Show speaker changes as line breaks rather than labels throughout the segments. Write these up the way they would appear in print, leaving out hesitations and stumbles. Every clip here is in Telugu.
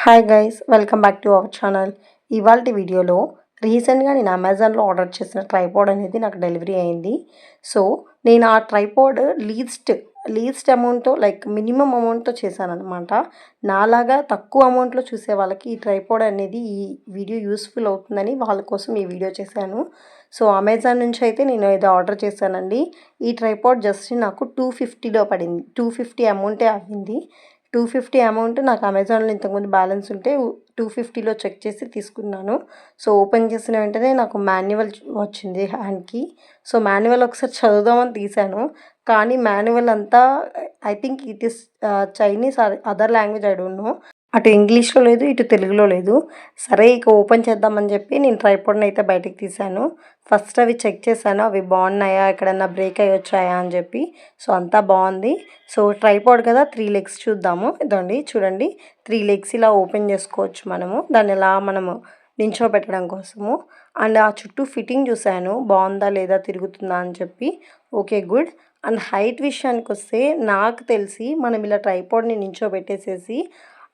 Hi guys, welcome back to our channel. ఇవాల్టి వీడియోలో రీసెంట్గా నేను అమెజాన్లో ఆర్డర్ చేసిన ట్రైపాడ్ అనేది నాకు డెలివరీ అయింది. సో నేను ఆ ట్రైపాడ్ లీస్ట్ అమౌంట్తో మినిమం అమౌంట్తో చేశానమాట. నాలాగా తక్కువ అమౌంట్లో చూసే వాళ్ళకి ఈ ట్రైపాడ్ అనేది ఈ వీడియో యూస్ఫుల్ అవుతుందని వాళ్ళ కోసం ఈ వీడియో చేశాను. సో అమెజాన్ నుంచి అయితే నేను ఇది ఆర్డర్ చేశానండి. ఈ ట్రైపాడ్ జస్ట్ నాకు 250లో పడింది. 250 అమౌంటే అయింది. 250 అమౌంట్ నాకు అమెజాన్లో ఇంతకుముందు బ్యాలెన్స్ ఉంటే 250లో చెక్ చేసి తీసుకున్నాను. సో ఓపెన్ చేసిన వెంటనే నాకు మాన్యువల్ వచ్చింది హ్యాండ్కి. సో మాన్యువల్ ఒకసారి చదువుదామని తీశాను, కానీ మాన్యువల్ అంతా I think it is Chinese or other language, I don't know. అటు ఇంగ్లీష్లో లేదు, ఇటు తెలుగులో లేదు. సరే ఇక ఓపెన్ చేద్దామని చెప్పి నేను ట్రైపాడ్ని అయితే బయటికి తీశాను. ఫస్ట్ అవి చెక్ చేశాను, అవి బాగున్నాయా, ఎక్కడన్నా బ్రేక్ అయ్యి వచ్చాయా అని చెప్పి. సో అంతా బాగుంది. సో ట్రైపాడ్ కదా, 3 లెగ్స్ చూద్దాము. ఇదండి చూడండి, 3 లెగ్స్ ఇలా ఓపెన్ చేసుకోవచ్చు మనము, దాన్ని ఇలా మనము నించోబెట్టడం కోసము. అండ్ ఆ చుట్టూ ఫిట్టింగ్ చూశాను, బాగుందా లేదా, తిరుగుతుందా అని చెప్పి. Okay, good. అండ్ హైట్ విషయానికి వస్తే నాకు తెలిసి మనం ఇలా ట్రైపాడ్ని నించోబెట్టేసేసి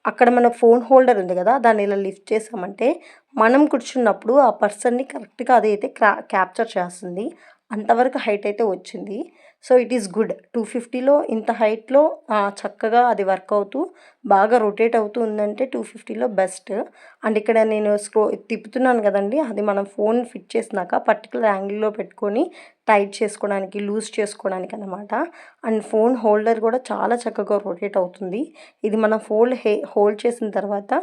అక్కడ మన ఫోన్ హోల్డర్ ఉంది కదా, దాన్ని ఇలా లిఫ్ట్ చేసామంటే మనం కూర్చున్నప్పుడు ఆ పర్సన్ని కరెక్ట్గా అదైతే క్యాప్చర్ చేస్తుంది. అంతవరకు హైట్ అయితే వచ్చింది. So it is good. 250లో ఇంత హైట్లో చక్కగా అది వర్క్ అవుతూ బాగా రొటేట్ అవుతూ ఉందంటే 250లో బెస్ట్. అండ్ ఇక్కడ నేను తిప్పుతున్నాను కదండి, అది మనం ఫోన్ ఫిట్ చేసినాక పర్టికులర్ యాంగిల్లో పెట్టుకొని టైట్ చేసుకోవడానికి, లూజ్ చేసుకోవడానికి అనమాట. అండ్ ఫోన్ హోల్డర్ కూడా చాలా చక్కగా రొటేట్ అవుతుంది. ఇది మనం హోల్డ్ చేసిన తర్వాత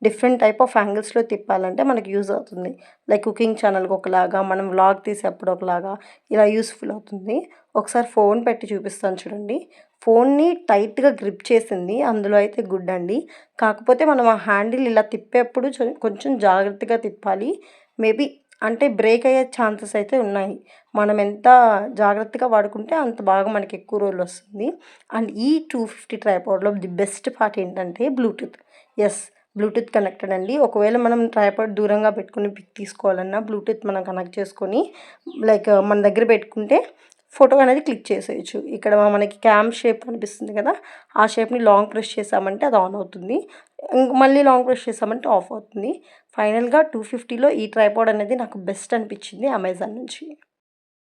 డిఫరెంట్ టైప్ ఆఫ్ యాంగిల్స్లో తిప్పాలంటే మనకి యూజ్ అవుతుంది. లైక్ కుకింగ్ ఛానల్కి ఒకలాగా, మనం వ్లాగ్ తీసేప్పుడు ఒకలాగా ఇలా యూస్ఫుల్ అవుతుంది. ఒకసారి ఫోన్ పెట్టి చూపిస్తాను చూడండి. ఫోన్ని టైట్గా గ్రిప్ చేసింది, అందులో అయితే గుడ్ అండి. కాకపోతే మనం ఆ హ్యాండిల్ ఇలా తిప్పేప్పుడు కొంచెం జాగ్రత్తగా తిప్పాలి. మేబీ అంటే బ్రేక్ అయ్యే ఛాన్సెస్ అయితే ఉన్నాయి. మనం ఎంత జాగ్రత్తగా వాడుకుంటే అంత బాగా మనకి ఎక్కువ రోజులు వస్తుంది. అండ్ ఈ 250 ట్రైపాడ్లో ది బెస్ట్ పార్ట్ ఏంటంటే బ్లూటూత్. ఎస్, బ్లూటూత్ కనెక్టెడ్ అండి. ఒకవేళ మనం ట్రైపాడ్ దూరంగా పెట్టుకుని పిక్ తీసుకోవాలన్నా బ్లూటూత్ మనం కనెక్ట్ చేసుకొని మన దగ్గర పెట్టుకుంటే ఫోటో అనేది క్లిక్ చేసేయచ్చు. ఇక్కడ మనకి క్యామ్ షేప్ కనిపిస్తుంది కదా, ఆ షేప్ని లాంగ్ ప్రెస్ చేసామంటే అది ఆన్ అవుతుంది, మళ్ళీ లాంగ్ ప్రెస్ చేసామంటే ఆఫ్ అవుతుంది. ఫైనల్గా 250లో ఈ ట్రైపాడ్ అనేది నాకు బెస్ట్ అనిపించింది అమెజాన్ నుంచి.